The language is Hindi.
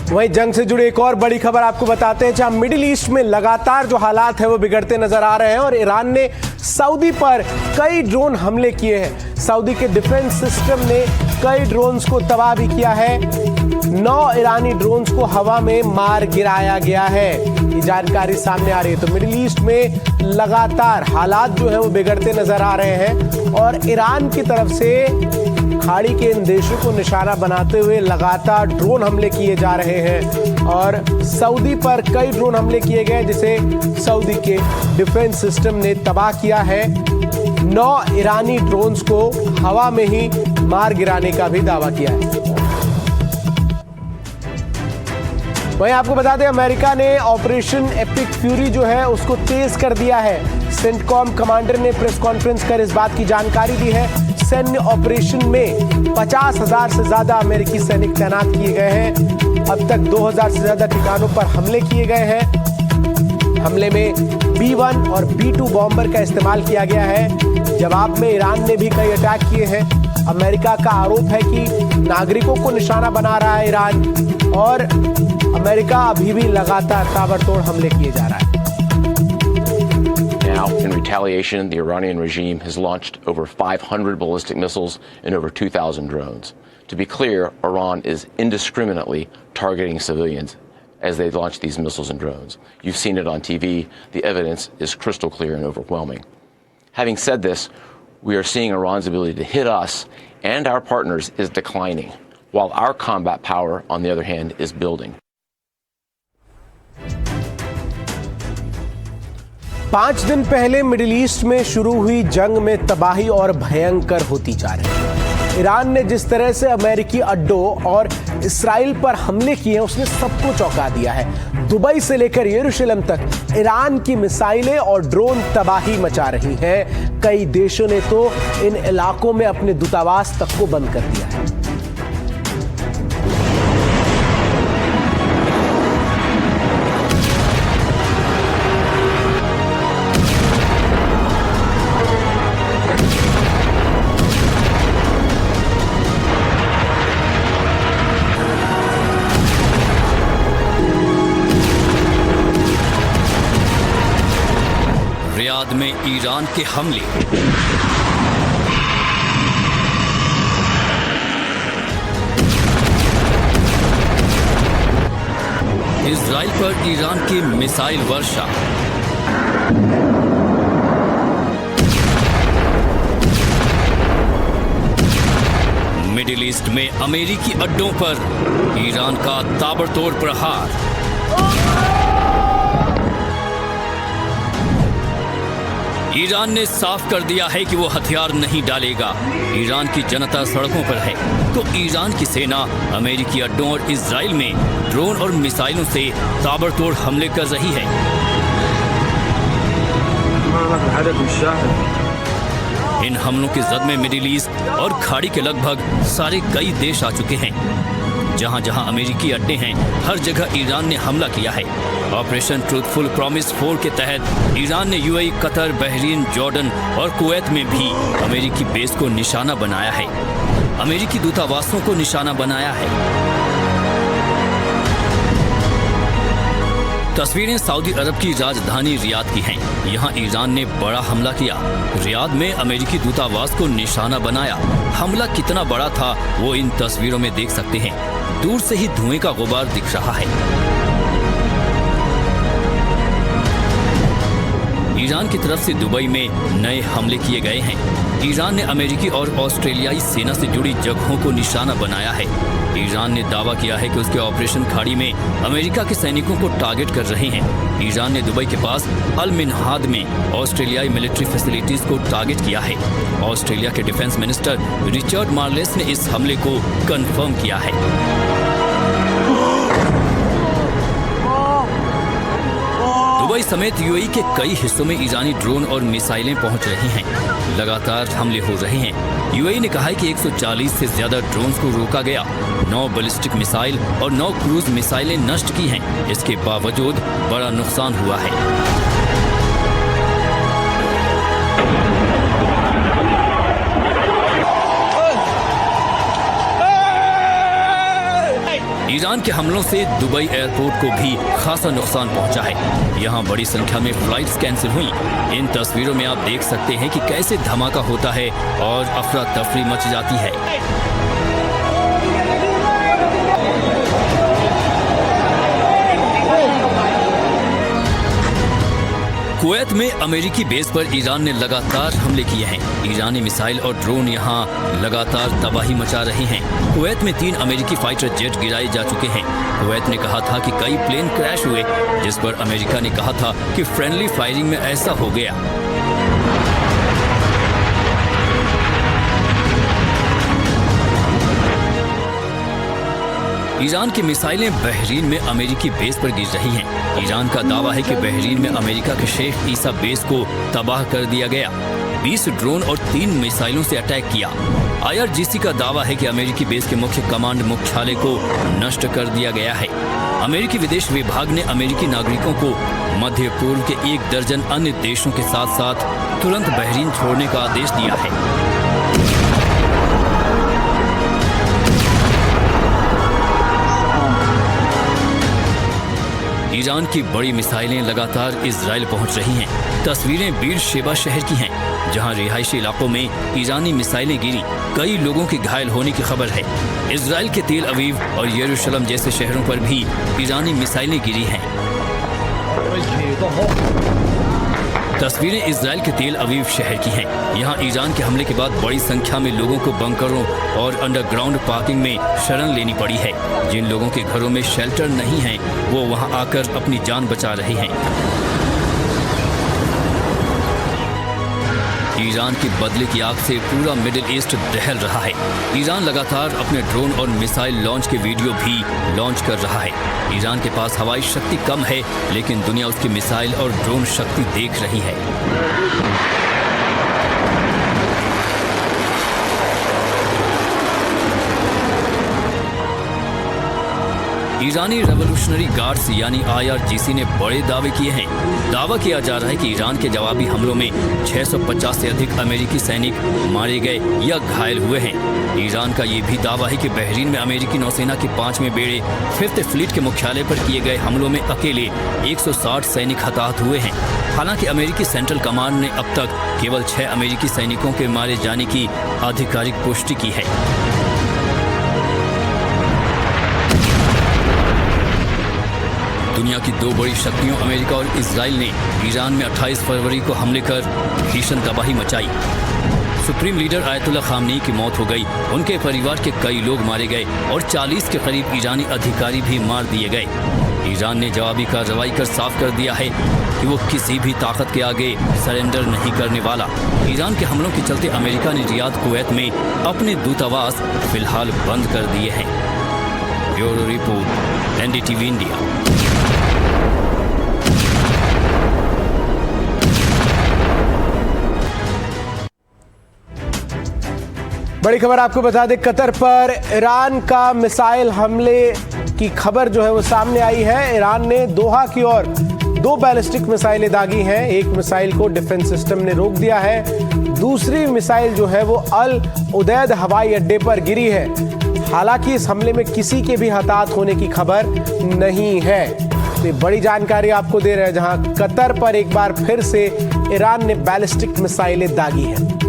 वहीं जंग से जुड़ी एक और बड़ी खबर आपको बताते हैं, जहां मिडिल ईस्ट में लगातार जो हालात है वो बिगड़ते नजर आ रहे हैं और ईरान ने सऊदी पर कई ड्रोन हमले किए हैं। सऊदी के डिफेंस सिस्टम ने कई ड्रोन्स को तबाह भी किया है। 9 ईरानी ड्रोन्स को हवा में मार गिराया गया है। ये जानकारी सामने आ रही है। तो मिडिल ईस्ट में लगातार हालात जो है वो बिगड़ते नजर आ रहे हैं और ईरान की तरफ से खाड़ी के इन देशों को निशाना बनाते हुए लगातार ड्रोन हमले किए जा रहे हैं और सऊदी पर कई ड्रोन हमले किए गए जिसे सऊदी के डिफेंस सिस्टम ने तबाह किया है। 9 ईरानी ड्रोन्स को हवा में ही मार गिराने का भी दावा किया है। वहीं आपको बता दें, अमेरिका ने ऑपरेशन एपिक फ्यूरी जो है उसको तेज कर दिया है। सेंटकॉम कमांडर ने प्रेस कॉन्फ्रेंस कर इस बात की जानकारी दी है। सैन्य ऑपरेशन में 50,000 से ज्यादा अमेरिकी सैनिक तैनात किए गए हैं। अब तक 2,000 से ज्यादा ठिकानों पर हमले किए गए हैं। हमले में B-1 और B-2 बॉम्बर का इस्तेमाल किया गया है। जवाब में ईरान ने भी कई अटैक किए हैं। अमेरिका का आरोप है कि नागरिकों को निशाना बना रहा है ईरान और अमेरिका अभी भी लगातार ताबड़तोड़ हमले किए जा रहा है। Now, in retaliation, the Iranian regime has launched over 500 ballistic missiles and over 2,000 drones. To be clear, Iran is indiscriminately targeting civilians as they launch these missiles and drones. You've seen it on TV. The evidence is crystal clear and overwhelming. Having said this, we are seeing Iran's ability to hit us and our partners is declining, while our combat power, on the other hand, is building. 5 दिन पहले मिडिल ईस्ट में शुरू हुई जंग में तबाही और भयंकर होती जा रही है। ईरान ने जिस तरह से अमेरिकी अड्डों और इसराइल पर हमले किए हैं उसने सबको चौंका दिया है। दुबई से लेकर यरूशलेम तक ईरान की मिसाइलें और ड्रोन तबाही मचा रही हैं। कई देशों ने तो इन इलाकों में अपने दूतावास तक को बंद कर दिया है। रियाद में ईरान के हमले, इजराइल पर ईरान की मिसाइल वर्षा, मिडिल ईस्ट में अमेरिकी अड्डों पर ईरान का ताबड़तोड़ प्रहार, ईरान ने साफ कर दिया है कि वो हथियार नहीं डालेगा। ईरान की जनता सड़कों पर है तो ईरान की सेना अमेरिकी अड्डों और इजराइल में ड्रोन और मिसाइलों से ताबड़तोड़ हमले कर रही है। इन हमलों की जद में मिडिल ईस्ट और खाड़ी के लगभग सारे कई देश आ चुके हैं। जहां जहां अमेरिकी अड्डे हैं हर जगह ईरान ने हमला किया है। ऑपरेशन ट्रूथफुल प्रॉमिस 4 के तहत ईरान ने यूएई, कतर, बहरीन, जॉर्डन और कुवैत में भी अमेरिकी बेस को निशाना बनाया है। अमेरिकी दूतावासों को निशाना बनाया है। तस्वीरें सऊदी अरब की राजधानी रियाद की हैं। यहाँ ईरान ने बड़ा हमला किया। रियाद में अमेरिकी दूतावास को निशाना बनाया। हमला कितना बड़ा था वो इन तस्वीरों में देख सकते हैं। दूर से ही धुएं का गुबार दिख रहा है। ईरान की तरफ से दुबई में नए हमले किए गए हैं। ईरान ने अमेरिकी और ऑस्ट्रेलियाई सेना से जुड़ी जगहों को निशाना बनाया है। ईरान ने दावा किया है कि उसके ऑपरेशन खाड़ी में अमेरिका के सैनिकों को टारगेट कर रहे हैं। ईरान ने दुबई के पास अल मिनहाद में ऑस्ट्रेलियाई मिलिट्री फैसिलिटीज को टारगेट किया है। ऑस्ट्रेलिया के डिफेंस मिनिस्टर रिचर्ड मार्लेस ने इस हमले को कंफर्म किया है। दुबई समेत यूएई के कई हिस्सों में ईरानी ड्रोन और मिसाइलें पहुंच रही हैं। लगातार हमले हो रहे हैं। यूएई ने कहा है कि 140 से ज्यादा ड्रोन्स को रोका गया। 9 बैलिस्टिक मिसाइल और 9 क्रूज मिसाइलें नष्ट की हैं। इसके बावजूद बड़ा नुकसान हुआ है। ईरान के हमलों से दुबई एयरपोर्ट को भी खासा नुकसान पहुंचा है। यहाँ बड़ी संख्या में फ्लाइट्स कैंसिल हुई। इन तस्वीरों में आप देख सकते हैं कि कैसे धमाका होता है और अफरा तफरी मच जाती है। कुवैत में अमेरिकी बेस पर ईरान ने लगातार हमले किए हैं। ईरानी मिसाइल और ड्रोन यहां लगातार तबाही मचा रहे हैं। कुवैत में 3 अमेरिकी फाइटर जेट गिराए जा चुके हैं। कुवैत ने कहा था कि कई प्लेन क्रैश हुए, जिस पर अमेरिका ने कहा था कि फ्रेंडली फायरिंग में ऐसा हो गया। ईरान की मिसाइलें बहरीन में अमेरिकी बेस पर गिर रही हैं। ईरान का दावा है कि बहरीन में अमेरिका के शेख ईसा बेस को तबाह कर दिया गया। 20 ड्रोन और 3 मिसाइलों से अटैक किया। IRGC का दावा है कि अमेरिकी बेस के मुख्य कमांड मुख्यालय को नष्ट कर दिया गया है। अमेरिकी विदेश विभाग ने अमेरिकी नागरिकों को मध्य पूर्व के 1 दर्जन अन्य देशों के साथ साथ तुरंत बहरीन छोड़ने का आदेश दिया है। ईरान की बड़ी मिसाइलें लगातार इजराइल पहुंच रही हैं। तस्वीरें बीर शेबा शहर की हैं, जहां रिहायशी इलाकों में ईरानी मिसाइलें गिरी। कई लोगों के घायल होने की खबर है। इजराइल के तेल अवीव और यरूशलेम जैसे शहरों पर भी ईरानी मिसाइलें गिरी हैं। तस्वीरें इजराइल के तेल अवीव शहर की हैं। यहाँ ईरान के हमले के बाद बड़ी संख्या में लोगों को बंकरों और अंडरग्राउंड पार्किंग में शरण लेनी पड़ी है। जिन लोगों के घरों में शेल्टर नहीं है, वो वहाँ आकर अपनी जान बचा रहे हैं। ईरान की बदले की आग से पूरा मिडिल ईस्ट दहल रहा है। ईरान लगातार अपने ड्रोन और मिसाइल लॉन्च के वीडियो भी लॉन्च कर रहा है। ईरान के पास हवाई शक्ति कम है, लेकिन दुनिया उसकी मिसाइल और ड्रोन शक्ति देख रही है। ईरानी रेवोल्यूशनरी गार्ड्स यानी IRGC ने बड़े दावे किए हैं। दावा किया जा रहा है कि ईरान के जवाबी हमलों में 650 से अधिक अमेरिकी सैनिक मारे गए या घायल हुए हैं। ईरान का ये भी दावा है कि बहरीन में अमेरिकी नौसेना के 5वें बेड़े 5th फ्लीट के मुख्यालय पर किए गए हमलों में अकेले 160 सैनिक हताहत हुए हैं। हालांकि अमेरिकी सेंट्रल कमांड ने अब तक केवल 6 अमेरिकी सैनिकों के मारे जाने की आधिकारिक पुष्टि की है। दुनिया की 2 बड़ी शक्तियों अमेरिका और इजराइल ने ईरान में 28 फरवरी को हमले कर भीषण तबाही मचाई। सुप्रीम लीडर आयतुल्ला खामनेई की मौत हो गई, उनके परिवार के कई लोग मारे गए और 40 के करीब ईरानी अधिकारी भी मार दिए गए। ईरान ने जवाबी कार्रवाई कर साफ कर दिया है कि वो किसी भी ताकत के आगे सरेंडर नहीं करने वाला। ईरान के हमलों के चलते अमेरिका ने रियाद कुवैत में अपने दूतावास फिलहाल बंद कर दिए हैं। Bureau report, NDTV India. बड़ी खबर आपको बता दें, कतर पर ईरान का मिसाइल हमले की खबर जो है वो सामने आई है। ईरान ने दोहा की ओर 2 बैलिस्टिक मिसाइलें दागी हैं। एक मिसाइल को डिफेंस सिस्टम ने रोक दिया है। दूसरी मिसाइल जो है वो अल उदैद हवाई अड्डे पर गिरी है। हालांकि इस हमले में किसी के भी हताहत होने की खबर नहीं है। तो बड़ी जानकारी आपको दे रहे हैं, जहां कतर पर एक बार फिर से ईरान ने बैलिस्टिक मिसाइलें दागी हैं।